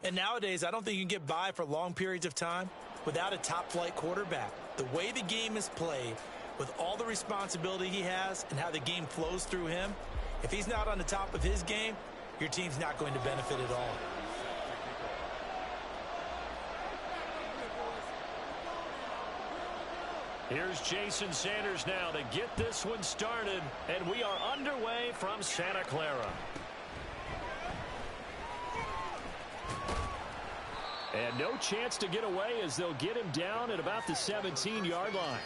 And nowadays, I don't think you can get by for long periods of time without a top-flight quarterback. The way the game is played, with all the responsibility he has and how the game flows through him, if he's not on the top of his game, your team's not going to benefit at all. Here's Jason Sanders now to get this one started, and we are underway from Santa Clara. And no chance to get away as they'll get him down at about the 17-yard line.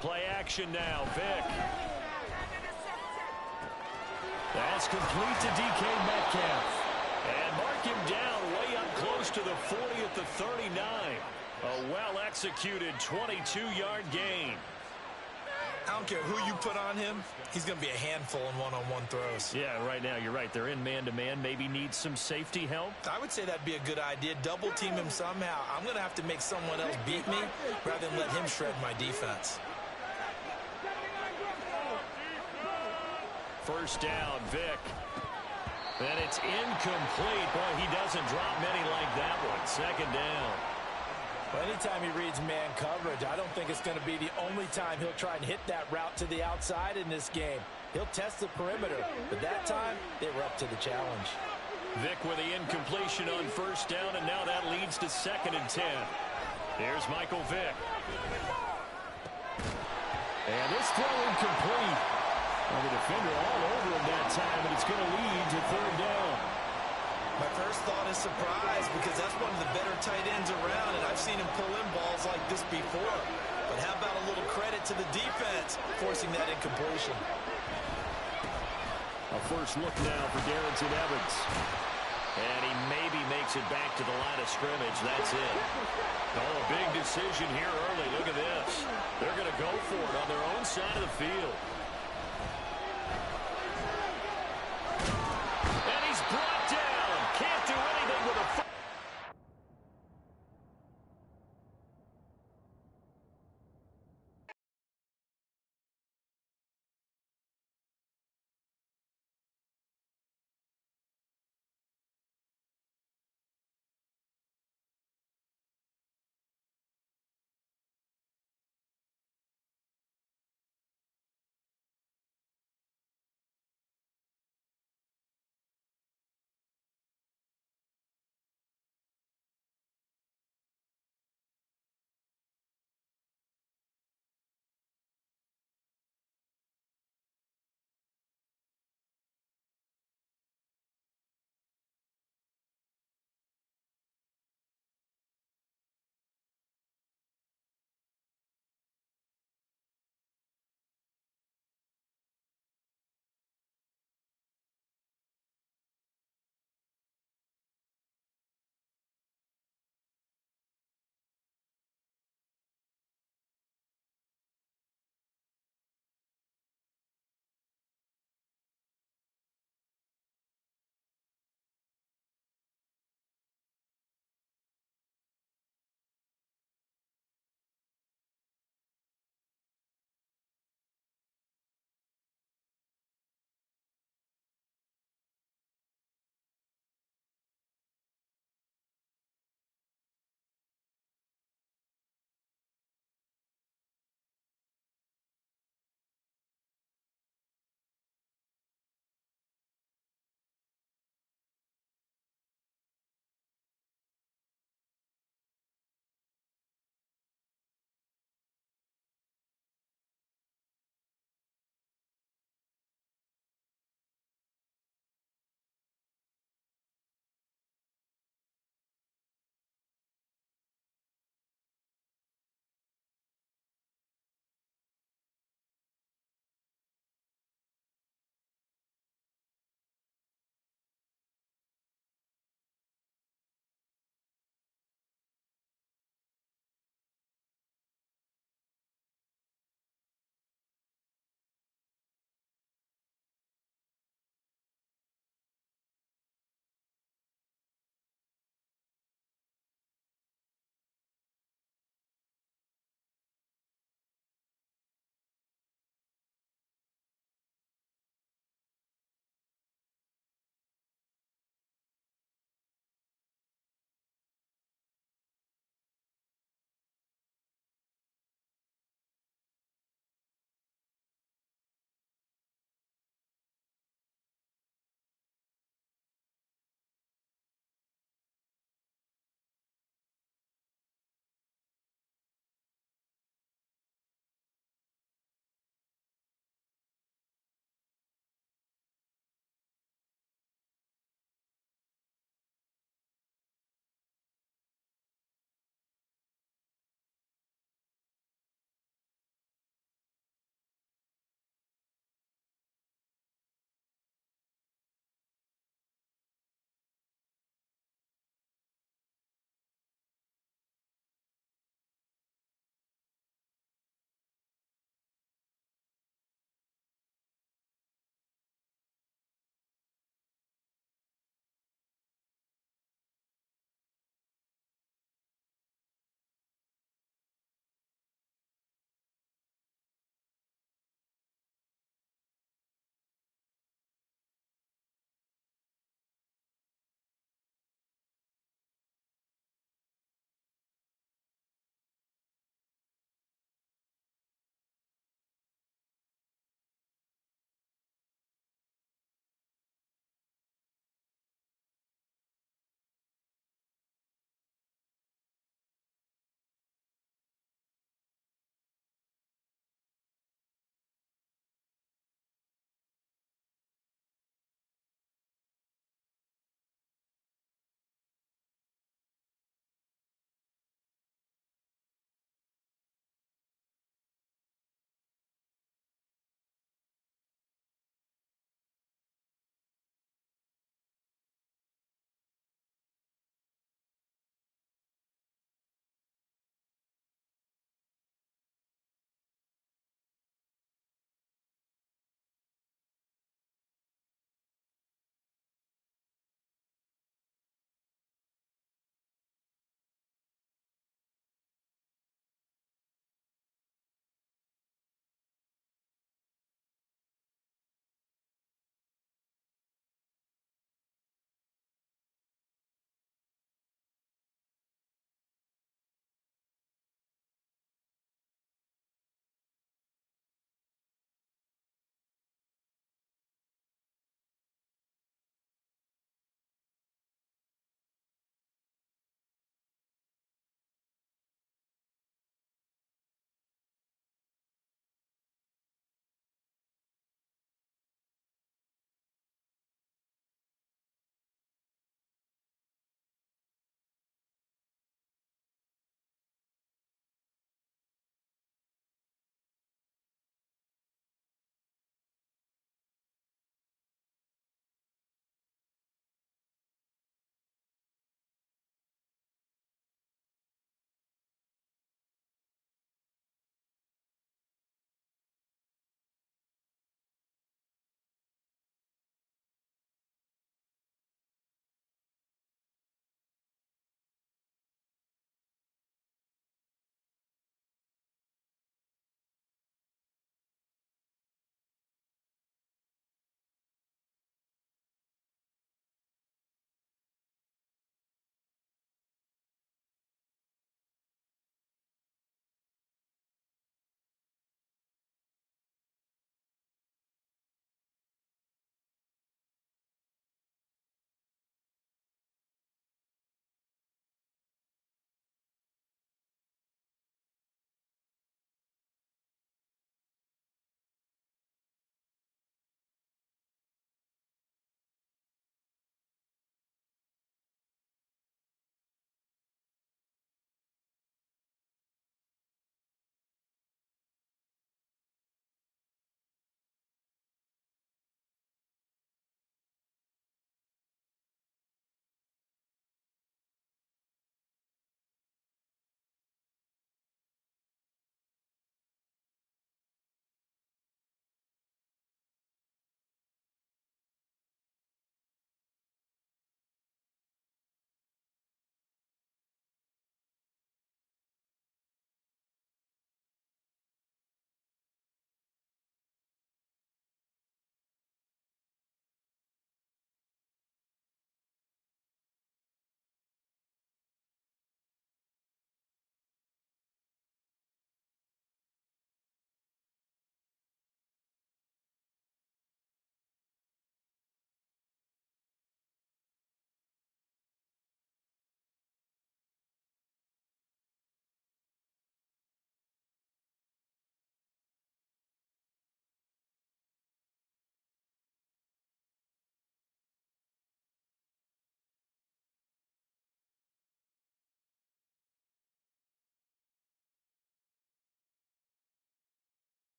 Play action now, Vic. That's complete to DK Metcalf. And mark him down way up close to the 40 at the 39. A well-executed 22-yard gain. I don't care who you put on him, he's going to be a handful in one-on-one throws. Yeah, right now, you're right. They're in man-to-man. Maybe needs some safety help. I would say that'd be a good idea. Double team him somehow. I'm going to have to make someone else beat me rather than let him shred my defense. First down, Vic. And it's incomplete. Boy, he doesn't drop many like that one. Second down. Well, anytime he reads man coverage, I don't think it's going to be the only time he'll try and hit that route to the outside in this game. He'll test the perimeter, but that time, they were up to the challenge. Vic with the incompletion on first down, and now that leads to 2nd and 10. Here's Michael Vick. And this throw incomplete. Well, the defender all over him that time, and it's going to lead to 3rd down. My first thought is surprise because that's one of the better tight ends around, and I've seen him pull in balls like this before. But how about a little credit to the defense forcing that incompletion? A first look now for Darrington Evans. And he maybe makes it back to the line of scrimmage. That's it. Oh, a big decision here early. Look at this. They're going to go for it on their own side of the field. And he's brought down. Can't do anything with a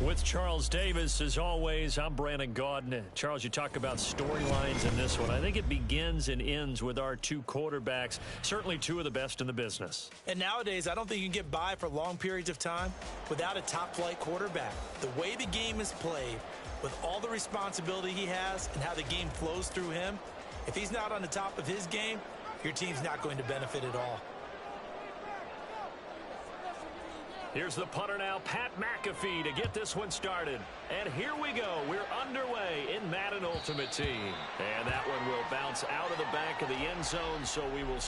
With Charles Davis, as always, I'm Brandon Gaudin. Charles, you talk about storylines in this one. I think it begins and ends with our two quarterbacks, certainly two of the best in the business. And nowadays, I don't think you can get by for long periods of time without a top-flight quarterback. The way the game is played, with all the responsibility he has and how the game flows through him, if he's not on the top of his game, your team's not going to benefit at all. Here's the punter now, Pat McAfee, to get this one started. And here we go. We're underway in Madden Ultimate Team. And that one will bounce out of the back of the end zone, so we will...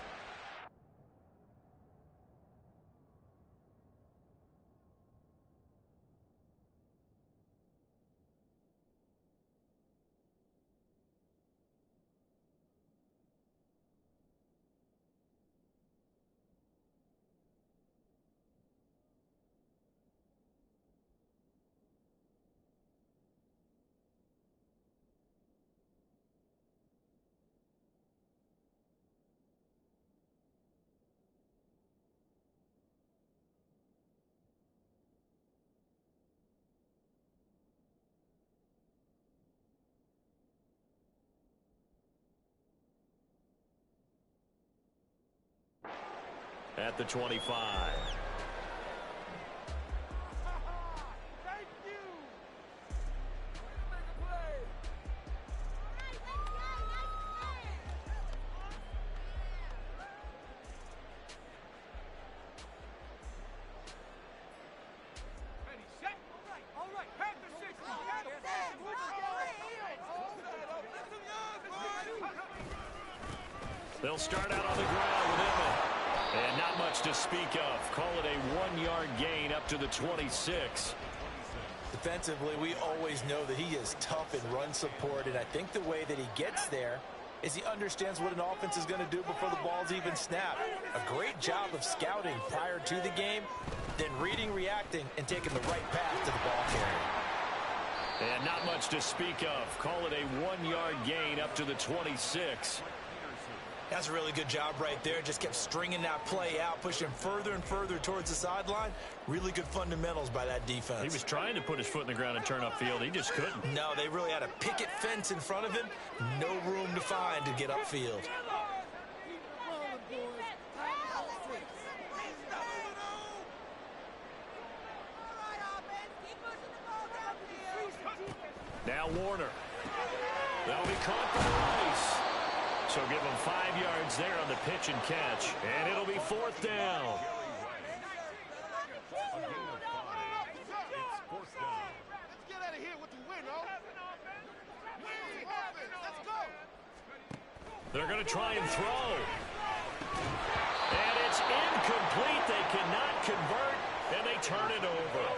At the 25. Thank you. Ready, set. All right. Have the 60. Have the 60. They'll start out on the ground with Emmett. And not much to speak of. Call it a 1-yard gain up to the 26. Defensively, we always know that he is tough in run support, and I think the way that he gets there is he understands what an offense is going to do before the ball's even snapped. A great job of scouting prior to the game, then reading, reacting, and taking the right path to the ball carrier. And not much to speak of. Call it a 1-yard gain up to the 26. That's a really good job right there. Just kept stringing that play out, pushing further and further towards the sideline. Really good fundamentals by that defense. He was trying to put his foot in the ground and turn upfield. He just couldn't. No, they really had a picket fence in front of him. No room to find to get upfield. Now Warner. That'll be caught by Rice. So give him 5 yards there on the pitch and catch. And it'll be 4th down. Let's get out of here with the win, oh. Let's go. They're going to try and throw. And it's incomplete. They cannot convert, and they turn it over.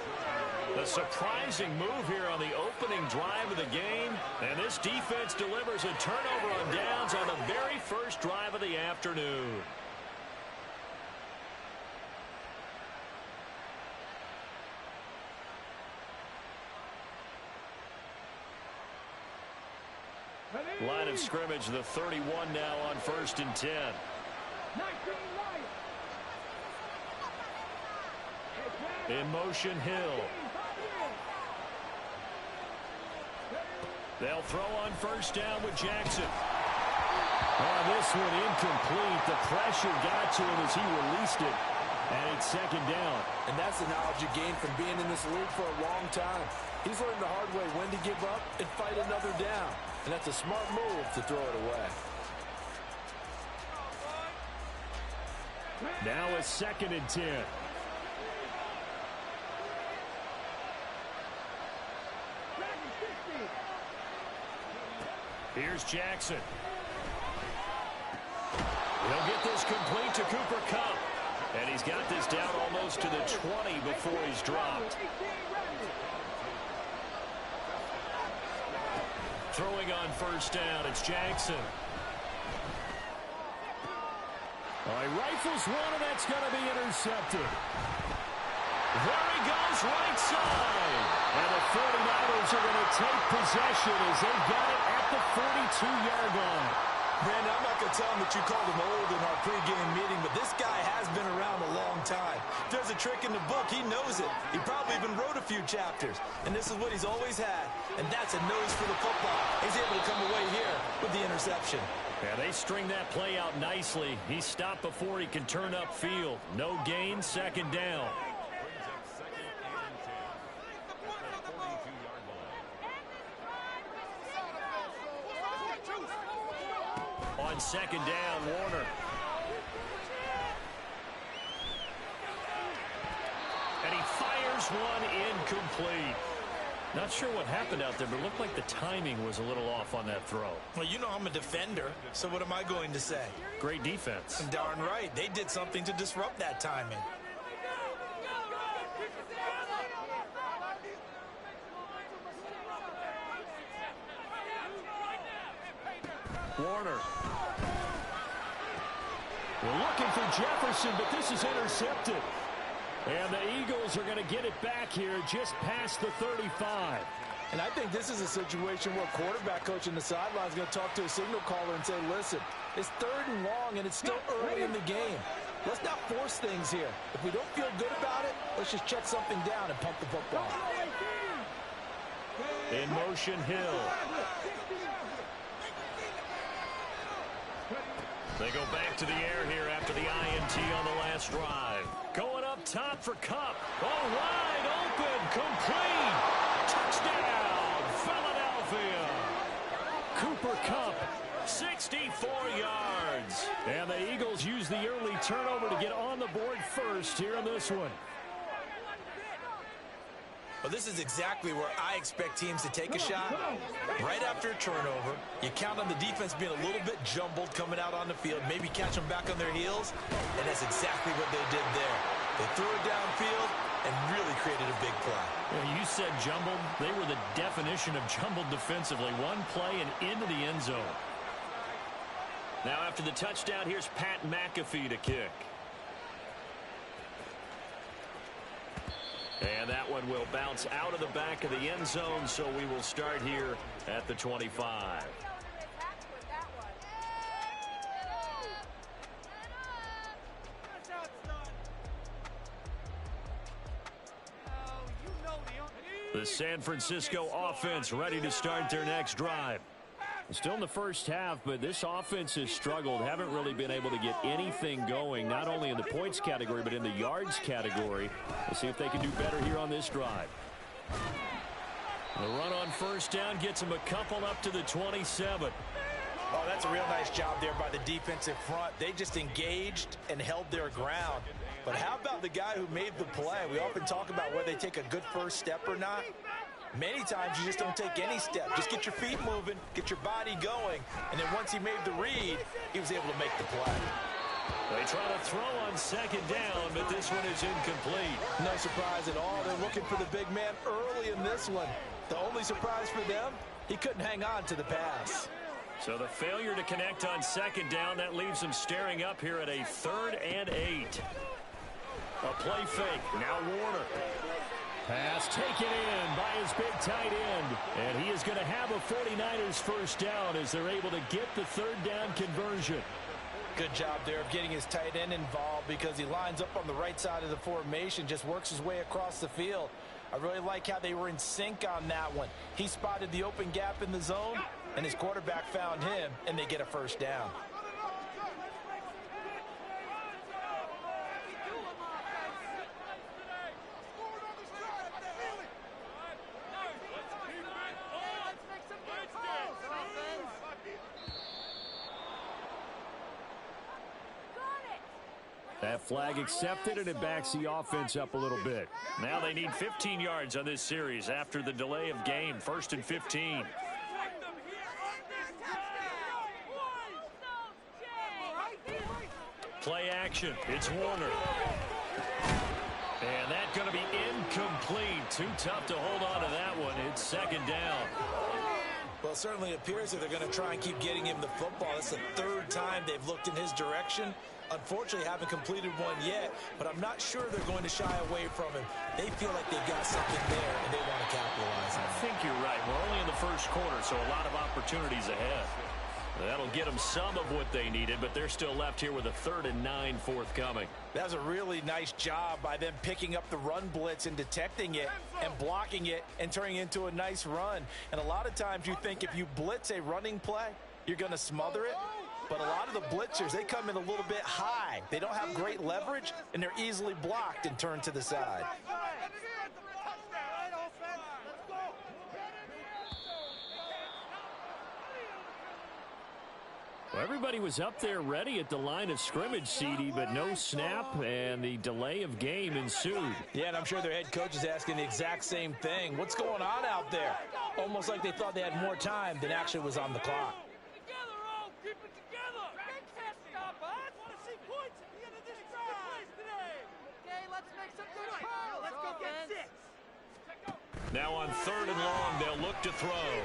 The surprising move here on the opening drive of the game, and this defense delivers a turnover on downs on the very first drive of the afternoon. Line of scrimmage, the 31 now on 1st and 10. In motion, Hill. They'll throw on 1st down with Jackson. Oh, this one incomplete. The pressure got to him as he released it. And it's 2nd down. And that's the knowledge you gain from being in this league for a long time. He's learned the hard way when to give up and fight another down. And that's a smart move to throw it away. Now a 2nd and 10. Here's Jackson. He'll get this complete to Cooper Kupp. And he's got this down almost to the 20 before he's dropped. Throwing on 1st down, it's Jackson. All right, rifles one, and that's going to be intercepted. There he goes, right side. And the 49ers are going to take possession as they've got it at the 42-yard line. Brandon, I'm not going to tell him that you called him old in our pregame meeting, but this guy has been around a long time. If there's a a trick in the book, he knows it. He probably even wrote a few chapters. And this is what he's always had. And that's a nose for the football. He's able to come away here with the interception. Yeah, they string that play out nicely. He stopped before he can turn upfield. No gain, second down. On second down, Warner. And he fires one incomplete. Not sure what happened out there, but it looked like the timing was a little off on that throw. Well, you know I'm a defender, so what am I going to say? Great defense. And darn right. They did something to disrupt that timing. Warner. We're looking for Jefferson, but this is intercepted. And the Eagles are going to get it back here just past the 35. And I think this is a situation where quarterback coach in the sideline is going to talk to a signal caller and say, listen, it's 3rd and long, and it's still early in the game. Let's not force things here. If we don't feel good about it, let's just check something down and pump the football. In motion, Hill. They go back to the air here after the INT on the last drive. Going up top for Kupp. Oh, wide open, complete. Touchdown, Philadelphia. Cooper Kupp, 64 yards. And the Eagles use the early turnover to get on the board first here in this one. Well, this is exactly where I expect teams to take a shot. Right after a turnover, you count on the defense being a little bit jumbled coming out on the field, maybe catch them back on their heels, and that's exactly what they did there. They threw it downfield and really created a big play. Well, you said jumbled. They were the definition of jumbled defensively. One play and into the end zone. Now after the touchdown, here's Pat McAfee to kick. And that one will bounce out of the back of the end zone, so we will start here at the 25. The San Francisco offense ready to start their next drive. Still in the first half, but this offense has struggled. Haven't really been able to get anything going, not only in the points category, but in the yards category. We'll see if they can do better here on this drive. The run on first down gets them a couple up to the 27. Oh, that's a real nice job there by the defensive front. They just engaged and held their ground. But how about the guy who made the play? We often talk about whether they take a good first step or not. Many times you just don't take any step. Just get your feet moving, get your body going, and then once he made the read, he was able to make the play. They try to throw on second down, but this one is incomplete. No surprise at all. They're looking for the big man early in this one. The only surprise for them, he couldn't hang on to the pass. So the failure to connect on second down, that leaves them staring up here at a 3rd and 8. A play fake. Now Warner. Pass taken in by his big tight end. And he is going to have a 49ers first down as they're able to get the 3rd down conversion. Good job there of getting his tight end involved because he lines up on the right side of the formation, just works his way across the field. I really like how they were in sync on that one. He spotted the open gap in the zone, and his quarterback found him, and they get a first down. That flag accepted, and it backs the offense up a little bit. Now they need 15 yards on this series after the delay of game. 1st and 15. Play action. It's Warner. And that's going to be incomplete. Too tough to hold on to that one. It's second down. Well, it certainly appears that they're going to try and keep getting him the football. It's the 3rd time they've looked in his direction. Unfortunately, haven't completed one yet, but I'm not sure they're going to shy away from him. They feel like they've got something there, and they want to capitalize on it. I think you're right. We're only in the first quarter, so a lot of opportunities ahead. That'll get them some of what they needed, but they're still left here with a 3rd and 9 forthcoming. That was a really nice job by them picking up the run blitz and detecting it and blocking it and turning it into a nice run. And a lot of times you think if you blitz a running play, you're going to smother it. But a lot of the blitzers, they come in a little bit high. They don't have great leverage, and they're easily blocked and turned to the side. Well, everybody was up there ready at the line of scrimmage, CD, but no snap, and the delay of game ensued. Yeah, and I'm sure their head coach is asking the exact same thing. What's going on out there? Almost like they thought they had more time than actually was on the clock. Together, all! Keep it together! They can't stop us! I want to see points at the end of this drive today! Okay, let's make some good calls! Let's go get 6! Now on 3rd and long, they'll look to throw.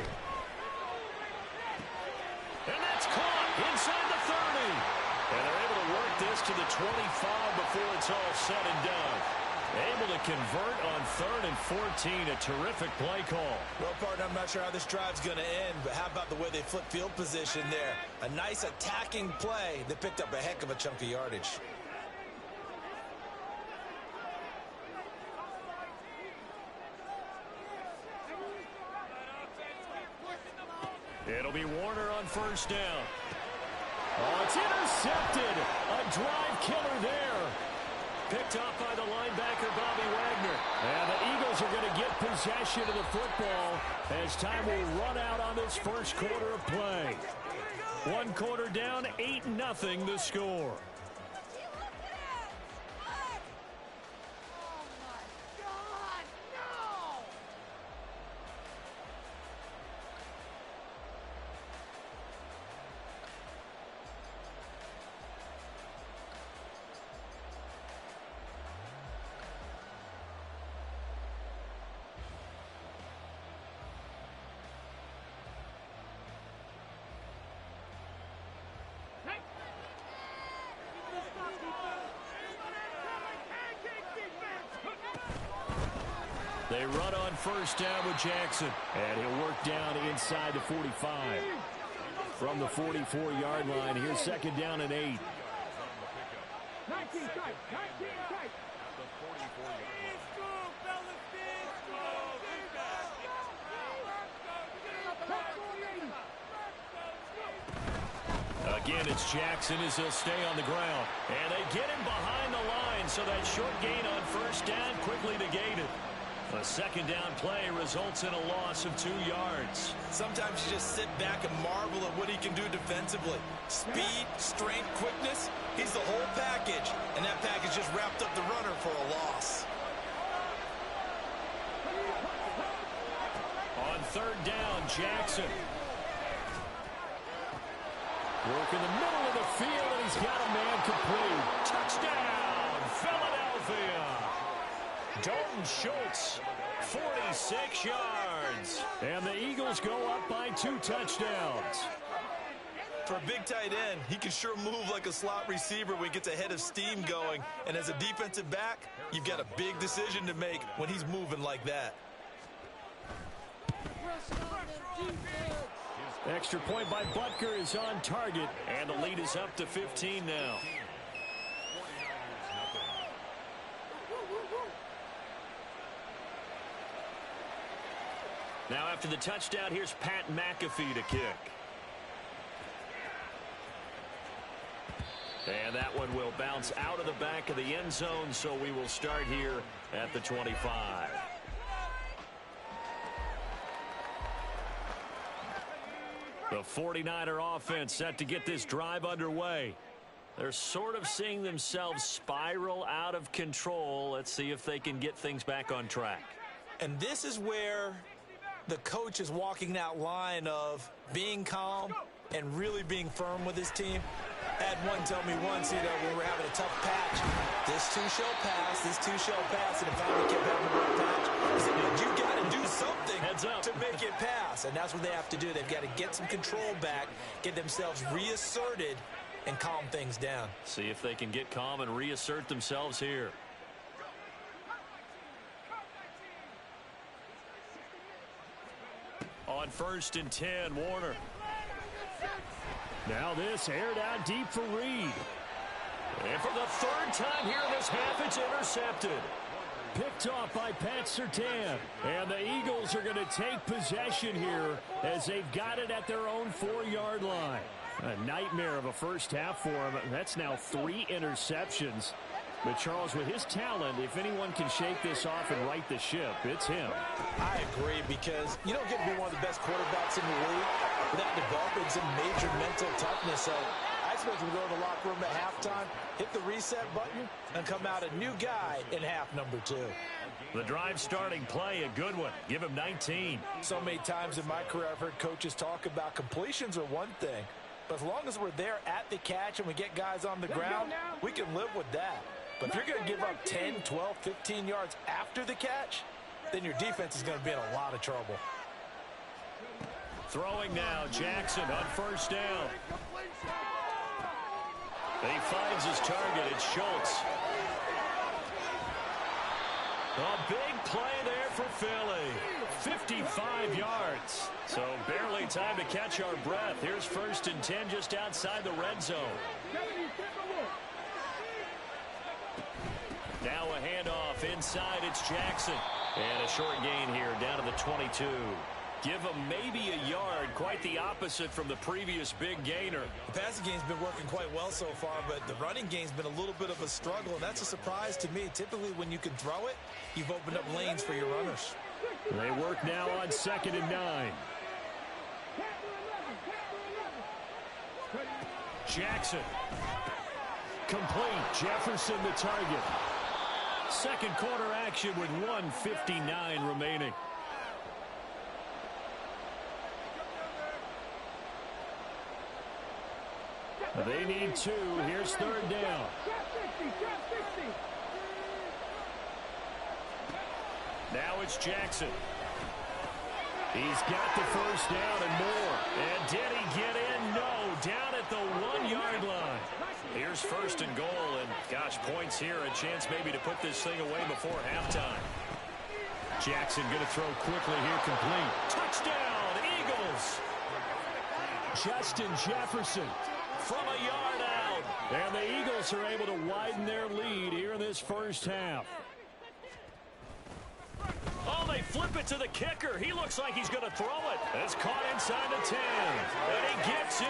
And that's caught inside the 30. And they're able to work this to the 25 before it's all said and done. Able to convert on 3rd and 14. A terrific play call. Well, partner, I'm not sure how this drive's going to end, but how about the way they flip field position there? A nice attacking play that picked up a heck of a chunk of yardage. It'll be Warner on 1st down. Oh, it's intercepted. A drive killer there. Picked off by the linebacker, Bobby Wagner. And the Eagles are going to get possession of the football as time will run out on this first quarter of play. 1 quarter down, 8-0 the score. They run on 1st down with Jackson. And he'll work down inside the 45. From the 44-yard line, here's 2nd down and 8. 19 tight. 19 tight. Again, it's Jackson as he'll stay on the ground. And they get him behind the line, so that short gain on 1st down quickly negated. A 2nd down play results in a loss of 2 yards. Sometimes you just sit back and marvel at what he can do defensively. Speed, strength, quickness, he's the whole package. And that package just wrapped up the runner for a loss. On 3rd down, Jackson. Work in the middle of the field, and he's got a man complete. Touchdown, Philadelphia. Dalton Schultz, 46 yards. And the Eagles go up by 2 touchdowns. For a big tight end, he can sure move like a slot receiver when he gets a head of steam going. And as a defensive back, you've got a big decision to make when he's moving like that. Extra point by Butker is on target, and the lead is up to 15 now. Now after the touchdown, here's Pat McAfee to kick. And that one will bounce out of the back of the end zone, so we will start here at the 25. The 49er offense set to get this drive underway. They're sort of seeing themselves spiral out of control. Let's see if they can get things back on track. And this is where the coach is walking that line of being calm and really being firm with his team. I had one tell me once, when we're having a tough patch, this too shall pass, this too shall pass, and if I kept having a rough patch, he said, but you got to do something to make it pass, and that's what they have to do. They've got to get some control back, get themselves reasserted, and calm things down. See if they can get calm and reassert themselves here. On 1st and 10, Warner. Now this aired out deep for Reed. And for the third time here in this half, it's intercepted. Picked off by Pat Surtain. And the Eagles are going to take possession here as they've got it at their own 4-yard line. A nightmare of a first half for him. That's now 3 interceptions. But, Charles, with his talent, if anyone can shake this off and right the ship, it's him. I agree, because you don't get to be one of the best quarterbacks in the league without developing some major mental toughness. So I expect him to go to the locker room at halftime, hit the reset button, and come out a new guy in half number 2. The drive starting play, a good one. Give him 19. So many times in my career I've heard coaches talk about completions are one thing, but as long as we're there at the catch and we get guys on the ground, we can live with that. But if you're going to give up 10, 12, 15 yards after the catch, then your defense is going to be in a lot of trouble. Throwing now, Jackson on first down. He finds his target. It's Schultz. A big play there for Philly. 55 yards. So barely time to catch our breath. Here's 1st and 10 just outside the red zone. Now a handoff inside. It's Jackson. And a short gain here down to the 22. Give him maybe a yard. Quite the opposite from the previous big gainer. The passing game's been working quite well so far, but the running game's been a little bit of a struggle, and that's a surprise to me. Typically, when you can throw it, you've opened up lanes for your runners. They work now on 2nd and 9. Jackson. Complete. Jefferson the target. Second quarter action with 1:59 remaining. They need 2. Here's 3rd down. Now it's Jackson. He's got the first down and more. And did he get in? No. Down at the 1-yard line. Here's 1st and goal. And, gosh, points here. A chance maybe to put this thing away before halftime. Jackson going to throw quickly here, complete. Touchdown, Eagles. Justin Jefferson from a yard out. And the Eagles are able to widen their lead here in this first half. Oh, they flip it to the kicker. He looks like he's going to throw it. It's caught inside the 10. And he gets in.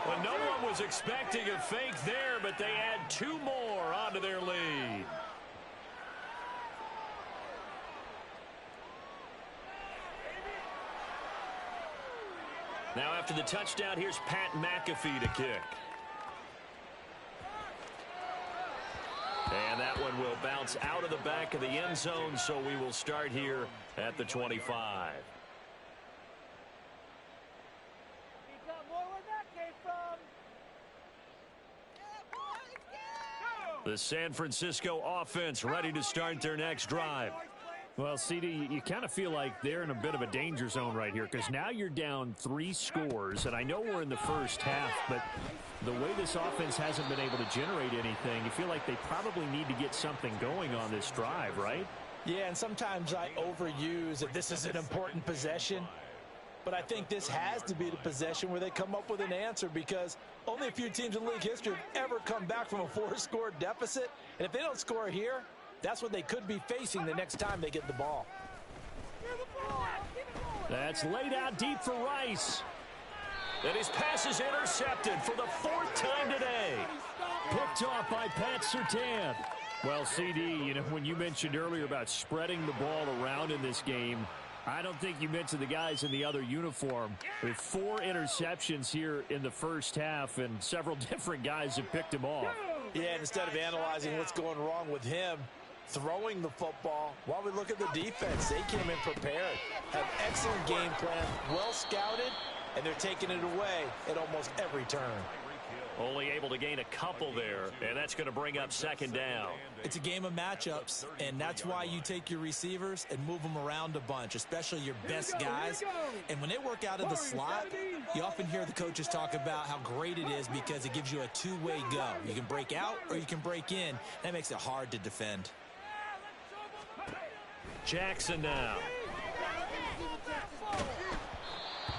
Well, no one was expecting a fake there, but they add 2 more onto their lead. Now after the touchdown, here's Pat McAfee to kick. And that one will bounce out of the back of the end zone, so we will start here at the 25. The San Francisco offense ready to start their next drive. Well, CD, you kind of feel like they're in a bit of a danger zone right here, because now you're down 3 scores, and I know we're in the first half, but the way this offense hasn't been able to generate anything, you feel like they probably need to get something going on this drive, right? Yeah, and sometimes I overuse that this is an important possession, but I think this has to be the possession where they come up with an answer, because only a few teams in league history have ever come back from a 4-score deficit, and if they don't score here, that's what they could be facing the next time they get the ball. That's laid out deep for Rice. And his pass is intercepted for the 4th time today. Picked off by Pat Surtain. Well, CD, you know, when you mentioned earlier about spreading the ball around in this game, I don't think you mentioned the guys in the other uniform. With 4 interceptions here in the first half, and several different guys have picked him off. Yeah, and instead of analyzing what's going wrong with him throwing the football, while we look at the defense, they came in prepared, have excellent game plan, well scouted, and they're taking it away at almost every turn. Only able to gain a couple there, and that's going to bring up 2nd down. It's a game of matchups, and that's why you take your receivers and move them around a bunch, especially your best guys. And when they work out of the slot, you often hear the coaches talk about how great it is because it gives you a 2-way go. You can break out or you can break in. That makes it hard to defend. Jackson now.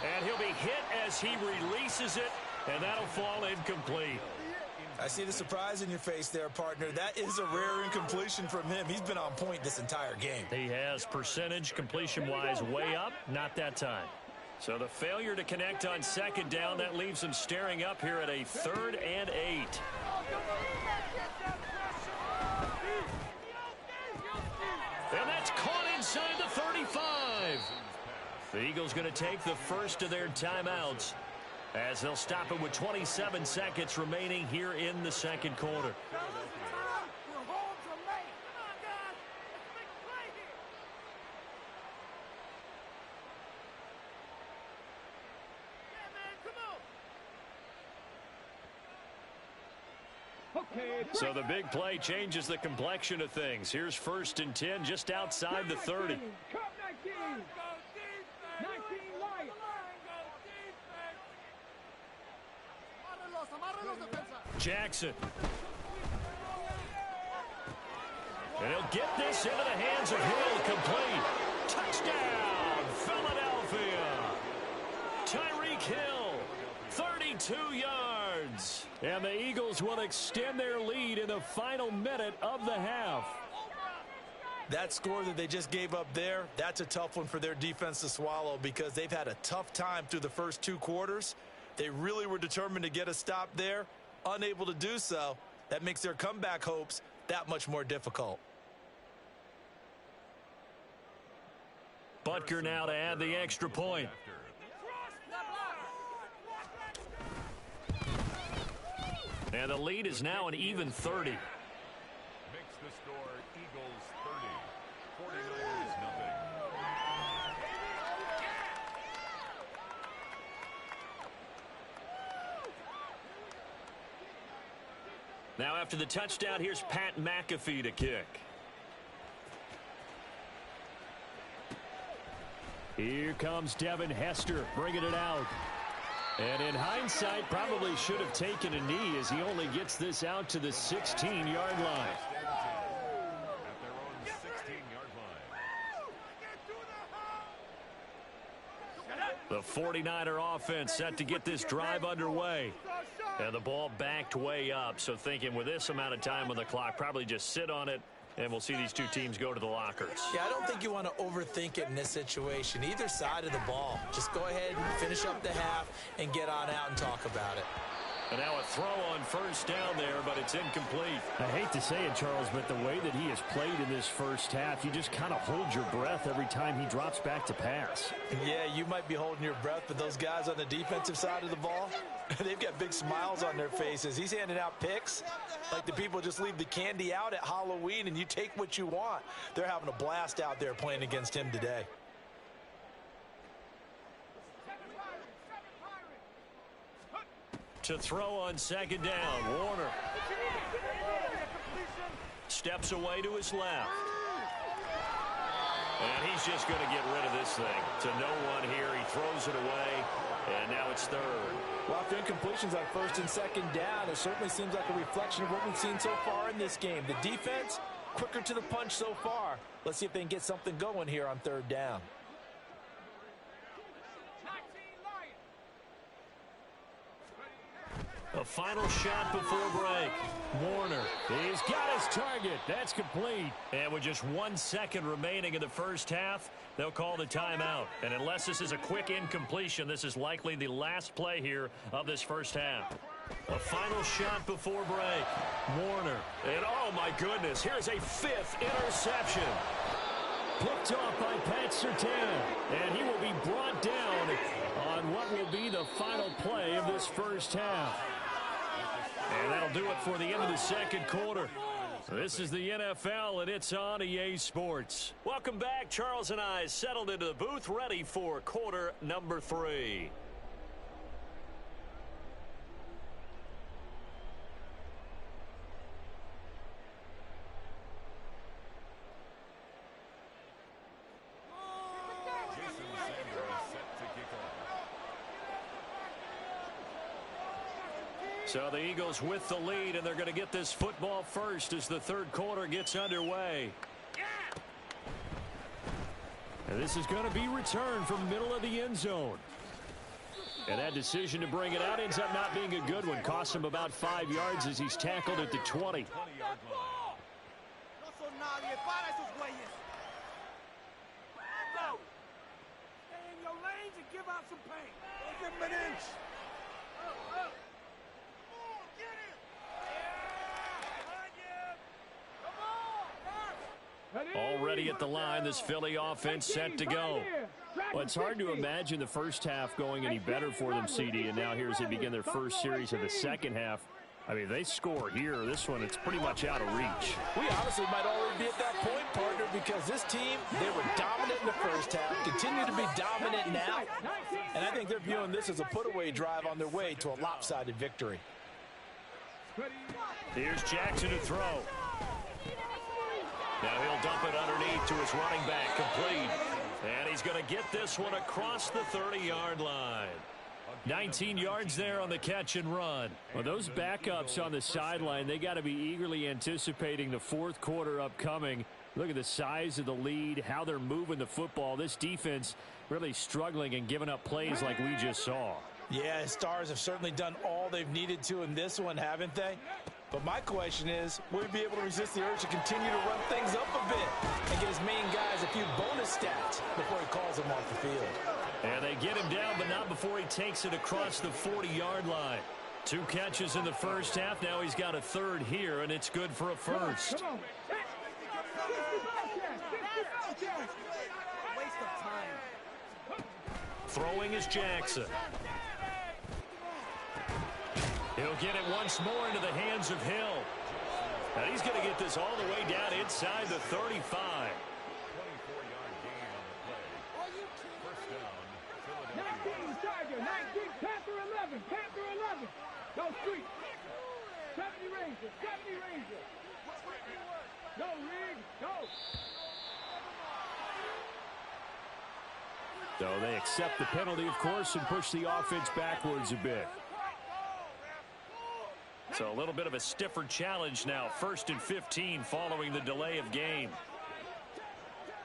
And he'll be hit as he releases it. And that'll fall incomplete. I see the surprise in your face there, partner. That is a rare incompletion from him. He's been on point this entire game. He has percentage completion-wise way up, not that time. So the failure to connect on second down, that leaves him staring up here at a 3rd and 8. And that's caught inside the 35. The Eagles going to take the first of their timeouts as they'll stop it with 27 seconds remaining here in the second quarter. So the big play changes the complexion of things. Here's 1st and 10 just outside the 30. Jackson. And he'll get this into the hands of Hill, complete. Touchdown, Philadelphia. Tyreek Hill, 32 yards. And the Eagles will extend their lead in the final minute of the half. That score that they just gave up there, that's a tough one for their defense to swallow because they've had a tough time through the first 2 quarters. They really were determined to get a stop there, unable to do so. That makes their comeback hopes that much more difficult. Butker now to add the extra point. And the lead is now an even 30. Makes the score Eagles 30, 49ers nothing. Now after the touchdown, here's Pat McAfee to kick. Here comes Devin Hester bringing it out. And in hindsight, probably should have taken a knee as he only gets this out to the 16-yard line. At their own 16-yard line. The 49er offense set to get this drive underway. And the ball backed way up, so thinking with this amount of time on the clock, probably just sit on it, and we'll see these 2 teams go to the lockers. Yeah, I don't think you want to overthink it in this situation. Either side of the ball. Just go ahead and finish up the half and get on out and talk about it. And now a throw on 1st down there, but it's incomplete. I hate to say it, Charles, but the way that he has played in this first half, you just kind of hold your breath every time he drops back to pass. Yeah, you might be holding your breath, but those guys on the defensive side of the ball, they've got big smiles on their faces. He's handing out picks like the people just leave the candy out at Halloween and you take what you want. They're having a blast out there playing against him today. To throw on 2nd down, Warner steps away to his left. And he's just going to get rid of this thing. To no one here, he throws it away, and now it's 3rd. Well, after incompletions on 1st and 2nd down, it certainly seems like a reflection of what we've seen so far in this game. The defense, quicker to the punch so far. Let's see if they can get something going here on 3rd down. A final shot before break. Warner, He's got his target. That's complete. and with just 1 second remaining in the first half, they'll call the timeout. And unless this is a quick incompletion, this is likely the last play here of this first half. A final shot before break. Warner, and oh my goodness, here's a 5th interception. Picked off by Pat Surtain. And he will be brought down on what will be the final play of this first half. And that'll do it for the end of the second quarter. This is the NFL, and it's on EA Sports. Welcome back. Charles and I settled into the booth, ready for quarter number 3. So the Eagles with the lead, and they're going to get this football first as the 3rd quarter gets underway. And this is going to be returned from the middle of the end zone. And that decision to bring it out ends up not being a good one. Costs him about 5 yards as he's tackled at the 20. Give out some pain. Give him an inch. Get him. Already at the line, this Philly offense set to go. Well, it's hard to imagine the first half going any better for them, CD, and now here as they begin their first series of the second half. I mean, they score here. This one, it's pretty much out of reach. We honestly might already be at that point, partner, because this team, they were dominant in the first half, continue to be dominant now, and I think they're viewing this as a put-away drive on their way to a lopsided victory. Here's Jackson to throw. Now he'll dump it underneath to his running back, complete. And he's going to get this one across the 30-yard line. 19 yards there on the catch and run. Well, those backups on the sideline, they got to be eagerly anticipating the fourth quarter upcoming. Look at the size of the lead, how they're moving the football. This defense really struggling and giving up plays like we just saw. Yeah, his Stars have certainly done all they've needed to in this one, haven't they? But my question is, will he be able to resist the urge to continue to run things up a bit and get his main guys a few bonus stats before he calls them off the field? And they get him down, but not before he takes it across the 40-yard line. 2 catches in the first half. Now he's got a third here, and it's good for a first. Throwing is Jackson. He'll get it once more into the hands of Hill. And he's going to get this all the way down inside the 35. 24-yard gain on the play. First down, Philadelphia. 19 Tiger, 19 Panther 11, Panther 11. Go street. 70 Ranger, 70 Ranger. Go Rig, go. So they accept the penalty, of course, and push the offense backwards a bit. So a little bit of a stiffer challenge now. 1st and 15 following the delay of game.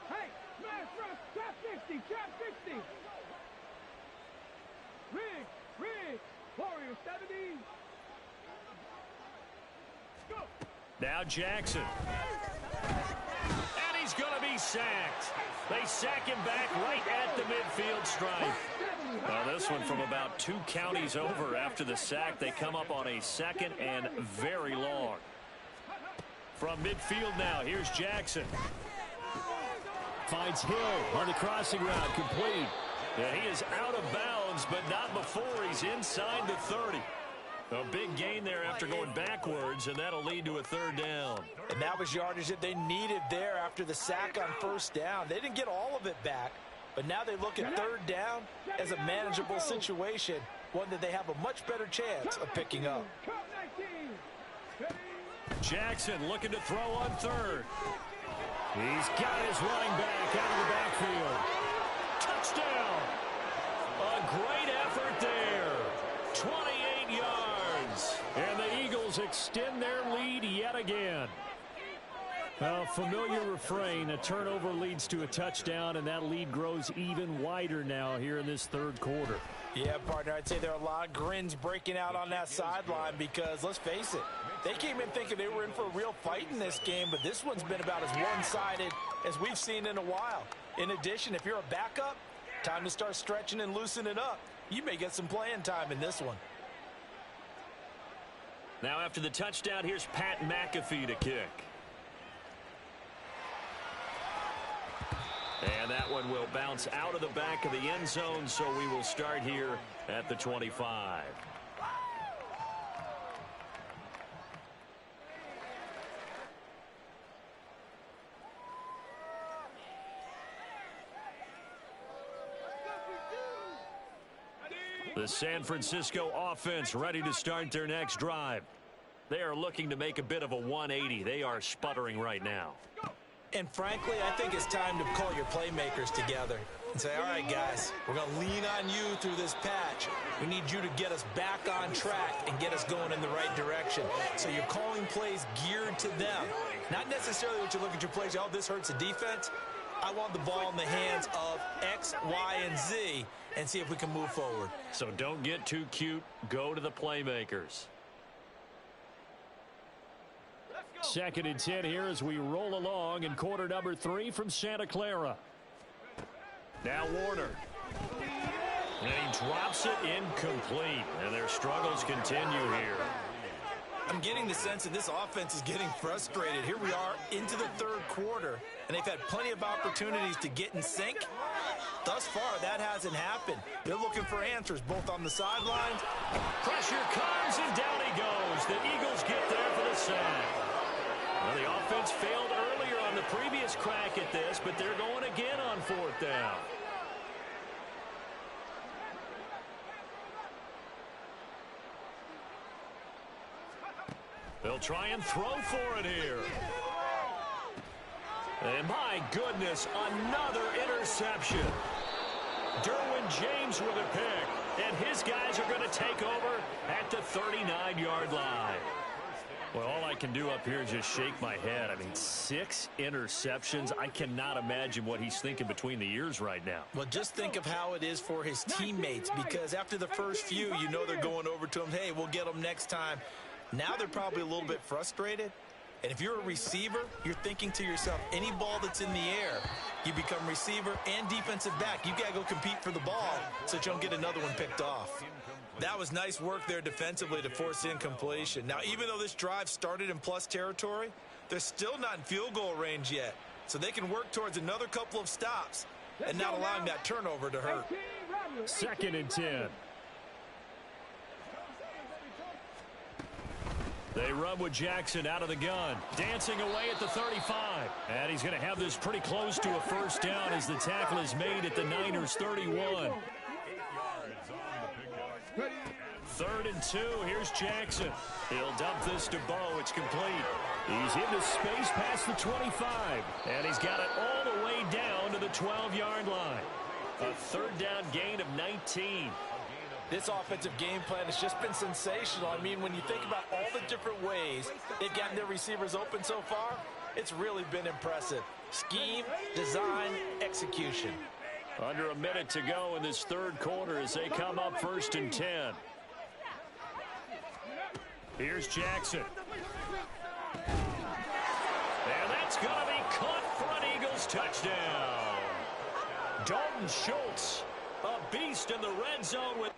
Hey, smash rush, trap 60, trap 60. Rig, Warrior 70. Go. Now Jackson. And he's going to be sacked. They sack him back right at the midfield stripe. Well, this one from about 2 counties over after the sack. They come up on a 2nd and very long. From midfield now, here's Jackson. Finds Hill on the crossing route, complete. And he is out of bounds, but not before he's inside the 30. A big gain there after going backwards, and that'll lead to a 3rd down. And that was yardage that they needed there after the sack on 1st down. They didn't get all of it back, but now they look at 3rd down as a manageable situation, one that they have a much better chance of picking up. Jackson looking to throw on 3rd. He's got his running back out of the backfield. Touchdown! A great effort there. 28 yards. And the Eagles extend their lead yet again. A familiar refrain. A turnover leads to a touchdown, and that lead grows even wider now here in this 3rd quarter. Yeah, partner, I'd say there are a lot of grins breaking out on that sideline because, let's face it, they came in thinking they were in for a real fight in this game, but this one's been about as one-sided as we've seen in a while. In addition, if you're a backup, time to start stretching and loosening up. You may get some playing time in this one. Now after the touchdown, here's Pat McAfee to kick. And that one will bounce out of the back of the end zone, so we will start here at the 25. The San Francisco offense ready to start their next drive. They are looking to make a bit of a 180. They are sputtering right now. And frankly, I think it's time to call your playmakers together and say, all right, guys, we're going to lean on you through this patch. We need you to get us back on track and get us going in the right direction. So you're calling plays geared to them. Not necessarily what you look at your plays, oh, this hurts the defense. I want the ball in the hands of X, Y, and Z and see if we can move forward. So don't get too cute. Go to the playmakers. 2nd and 10 here as we roll along in quarter number 3 from Santa Clara. Now Warner. And he drops it incomplete. And their struggles continue here. I'm getting the sense that this offense is getting frustrated. Here we are into the 3rd quarter, and they've had plenty of opportunities to get in sync. Thus far, that hasn't happened. They're looking for answers both on the sidelines. Pressure comes, and down he goes. The Eagles get there for the sack. Well, the offense failed earlier on the previous crack at this, but they're going again on 4th down. They'll try and throw for it here. And my goodness, another interception. Derwin James with a pick. And his guys are going to take over at the 39-yard line. Well, all I can do up here is just shake my head. I mean, 6 interceptions. I cannot imagine what he's thinking between the ears right now. Well, just think of how it is for his teammates, because after the first few, you know they're going over to him, hey, we'll get them next time. Now they're probably a little bit frustrated. And if you're a receiver, you're thinking to yourself, any ball that's in the air, you become receiver and defensive back. You got to go compete for the ball so that you don't get another one picked off. That was nice work there defensively to force incompletion. Now, even though this drive started in plus territory, they're still not in field goal range yet. So they can work towards another couple of stops and not allowing that turnover to hurt. 2nd and 10. They run with Jackson out of the gun. Dancing away at the 35. And he's going to have this pretty close to a first down as the tackle is made at the Niners' 31. 3rd and 2. Here's Jackson. He'll dump this to Bo. It's complete. He's into space past the 25. And he's got it all the way down to the 12-yard line. A 3rd down gain of 19. This offensive game plan has just been sensational. I mean, when you think about all the different ways they've gotten their receivers open so far, it's really been impressive. Scheme, design, execution. Under a minute to go in this 3rd quarter as they come up 1st and 10. Here's Jackson. And that's going to be caught for an Eagles touchdown. Dalton Schultz, a beast in the red zone with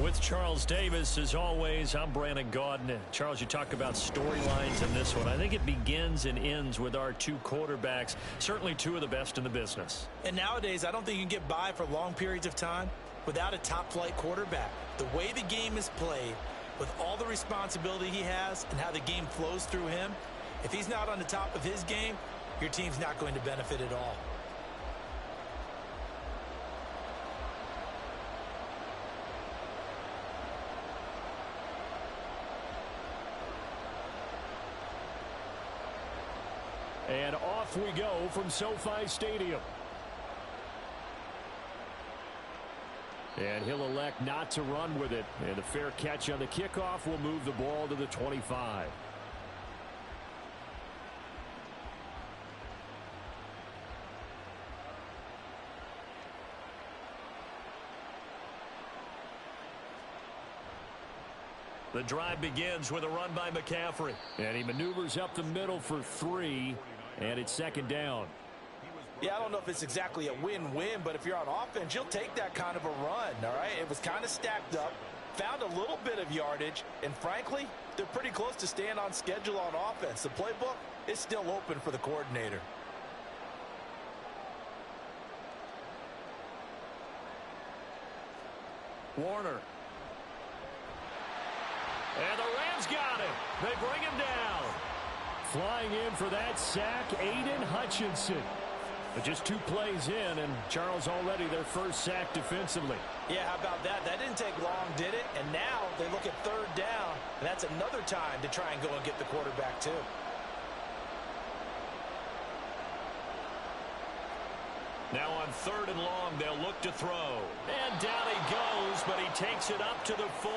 With Charles Davis, as always, I'm Brandon Gaudin. Charles, you talk about storylines in this one. I think it begins and ends with our two quarterbacks, certainly two of the best in the business. And nowadays, I don't think you can get by for long periods of time without a top-flight quarterback. The way the game is played, with all the responsibility he has and how the game flows through him, if he's not on the top of his game, your team's not going to benefit at all. And off we go from SoFi Stadium. And he'll elect not to run with it. And a fair catch on the kickoff will move the ball to the 25. The drive begins with a run by McCaffrey. And he maneuvers up the middle for 3. And it's second down. Yeah, I don't know if it's exactly a win-win, but if you're on offense, you'll take that kind of a run, all right? It was kind of stacked up, found a little bit of yardage, and frankly, they're pretty close to staying on schedule on offense. The playbook is still open for the coordinator. Warner. And the Rams got him. They bring him down. Flying in for that sack, Aiden Hutchinson. But just 2 plays in, and Charles already their first sack defensively. Yeah, how about that? That didn't take long, did it? And now they look at third down, and that's another time to try and go and get the quarterback too. Now on 3rd and long, they'll look to throw. And down he goes, but he takes it up to the 40.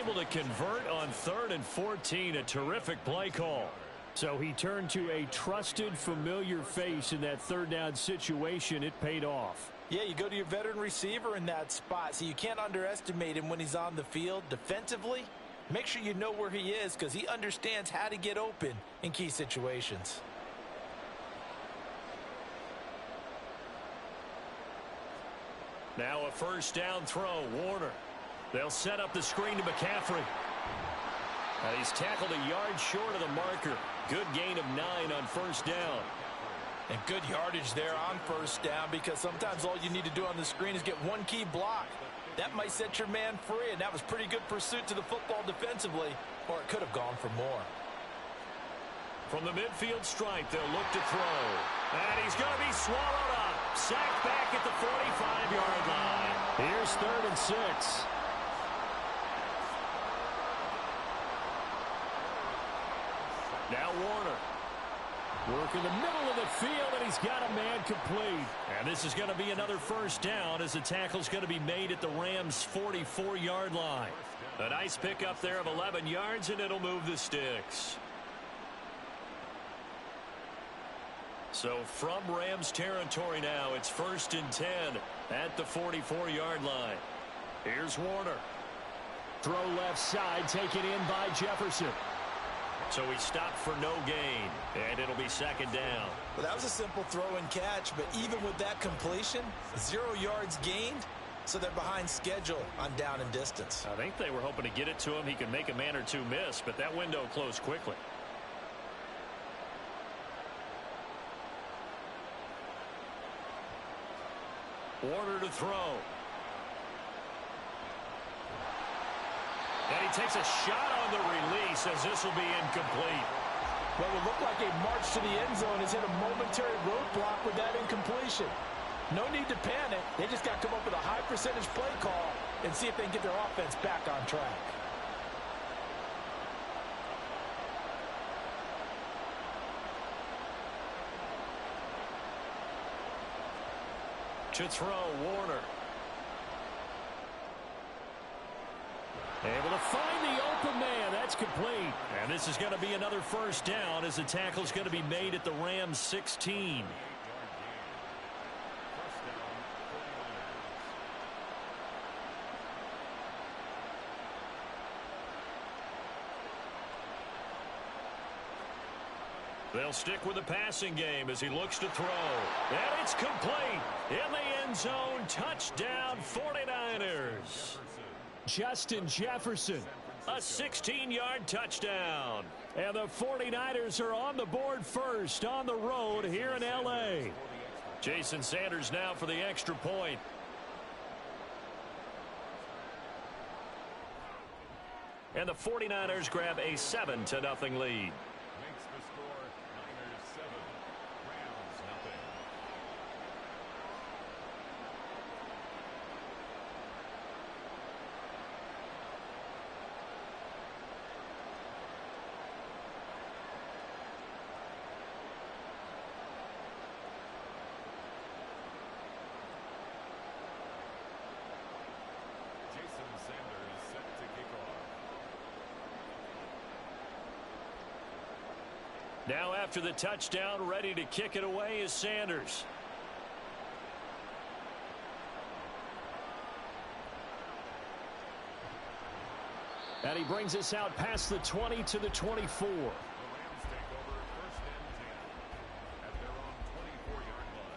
Able to convert on 3rd and 14, a terrific play call. So he turned to a trusted, familiar face in that 3rd down situation. It paid off. Yeah, you go to your veteran receiver in that spot, so you can't underestimate him when he's on the field. Defensively, make sure you know where he is because he understands how to get open in key situations. Now a 1st down throw, Warner. They'll set up the screen to McCaffrey. And he's tackled a yard short of the marker. Good gain of 9 on 1st down. And good yardage there on 1st down because sometimes all you need to do on the screen is get one key block. That might set your man free, and that was pretty good pursuit to the football defensively, or it could have gone for more. From the midfield stripe, they'll look to throw. And he's going to be swallowed up. Sacked back at the 45-yard line. Here's 3rd and 6. Now Warner. Work in the middle of the field, and he's got a man complete. And this is going to be another 1st down as the tackle's going to be made at the Rams' 44-yard line. A nice pickup there of 11 yards, and it'll move the sticks. So from Rams territory now, it's 1st and 10 at the 44-yard line. Here's Warner. Throw left side, taken in by Jefferson. So he stopped for no gain, and it'll be 2nd down. Well, that was a simple throw and catch, but even with that completion, 0 yards gained, so they're behind schedule on down and distance. I think they were hoping to get it to him. He could make a man or 2 miss, but that window closed quickly. Warner to throw. And he takes a shot on the release as this will be incomplete. Well, it looked like a march to the end zone has hit a momentary roadblock with that incompletion. No need to panic. They just got to come up with a high percentage play call and see if they can get their offense back on track. To throw, Warner. Able to find the open man. That's complete. And this is going to be another 1st down as the tackle's going to be made at the Rams' 16. They'll stick with the passing game as he looks to throw. And it's complete. In the end zone, touchdown 49ers. Justin Jefferson. A 16-yard touchdown. And the 49ers are on the board first on the road here in L.A. Jason Sanders now for the extra point. And the 49ers grab a 7-0 lead. Makes the score Niners 7, Rams nothing. Jason Sanders set to kick off. Now after the touchdown, ready to kick it away is Sanders. And he brings us out past the 20 to the 24. The Rams take over first and 10 at their own 24-yard line.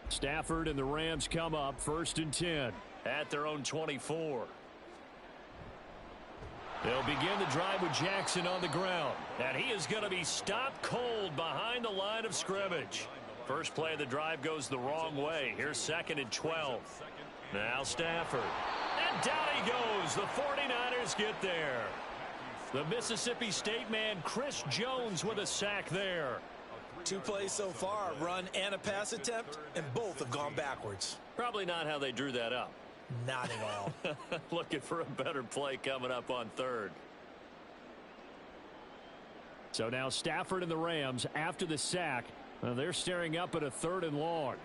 Stafford and the Rams come up first and 10. At their own 24. They'll begin the drive with Jackson on the ground. And he is going to be stopped cold behind the line of scrimmage. First play of the drive goes the wrong way. Here's 2nd and 12. Now Stafford. And down he goes. The 49ers get there. The Mississippi State man Chris Jones with a sack there. 2 plays so far, a run and a pass attempt, and both have gone backwards. Probably not how they drew that up. Not at all. Looking for a better play coming up on 3rd. So now Stafford and the Rams after the sack. They're staring up at a 3rd and long.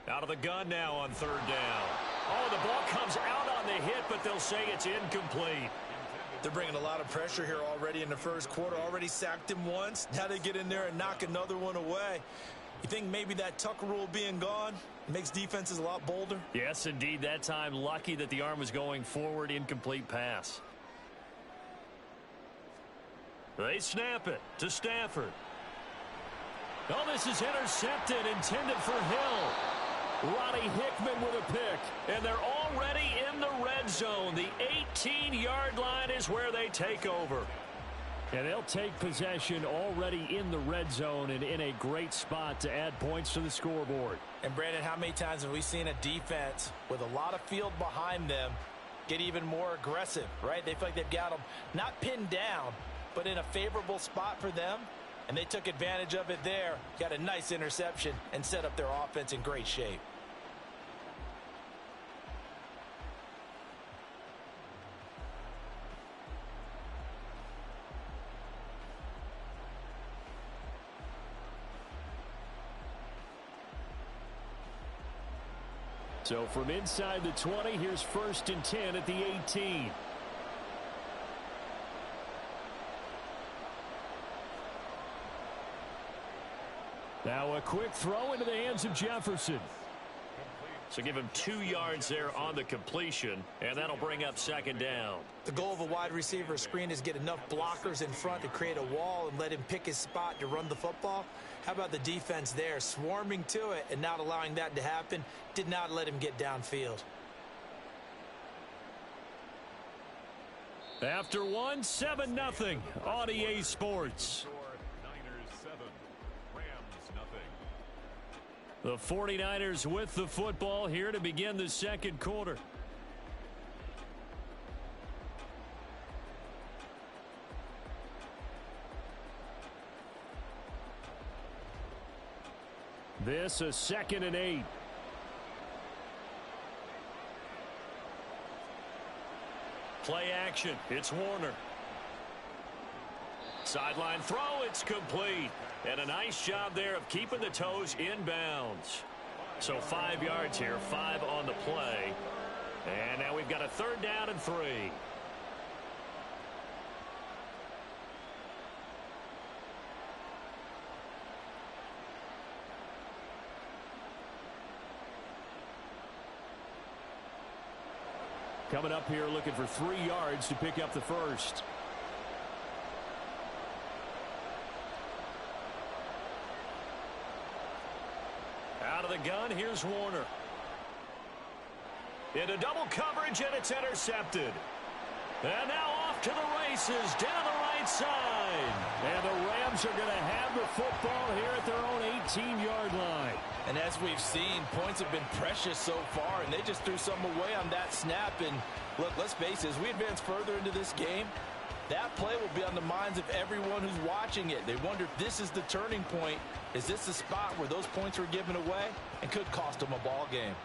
Out of the gun now on 3rd down. Oh, the ball comes out on the hit, but they'll say it's incomplete. They're bringing a lot of pressure here already in the first quarter. Already sacked him once. Now they get in there and knock another one away. You think maybe that Tucker rule being gone makes defenses a lot bolder? Yes, indeed. That time, lucky that the arm was going forward. Incomplete pass. They snap it to Stafford. Oh, this is intercepted, intended for Hill. Ronnie Hickman with a pick. And they're already in the red zone. The 18-yard line is where they take over. And they'll take possession already in the red zone and in a great spot to add points to the scoreboard. And Brandon, how many times have we seen a defense with a lot of field behind them get even more aggressive, right? They feel like they've got them not pinned down, but in a favorable spot for them. And they took advantage of it there, got a nice interception, and set up their offense in great shape. So from inside the 20, here's 1st and 10 at the 18. Now a quick throw into the hands of Jefferson. So give him 2 yards there on the completion, and that'll bring up 2nd down. The goal of a wide receiver screen is get enough blockers in front to create a wall and let him pick his spot to run the football. How about the defense there, swarming to it and not allowing that to happen? Did not let him get downfield. After one, 7-0 on EA Sports. Niners 7, Rams nothing. The 49ers with the football here to begin the second quarter. This a 2nd and 8. Play action. It's Warner. Sideline throw. It's complete. And a nice job there of keeping the toes inbounds. So 5 yards here, 5 on the play. And now we've got a 3rd down and 3. Coming up here looking for 3 yards to pick up the first. Out of the gun, here's Warner. Into double coverage, and it's intercepted. And now off to the races, down the right side. And the Rams are going to have the football here at their own 18-yard line. And as we've seen, points have been precious so far, and they just threw some away on that snap. And look, let's face it, as we advance further into this game, that play will be on the minds of everyone who's watching it. They wonder if this is the turning point. Is this the spot where those points were given away and could cost them a ball game?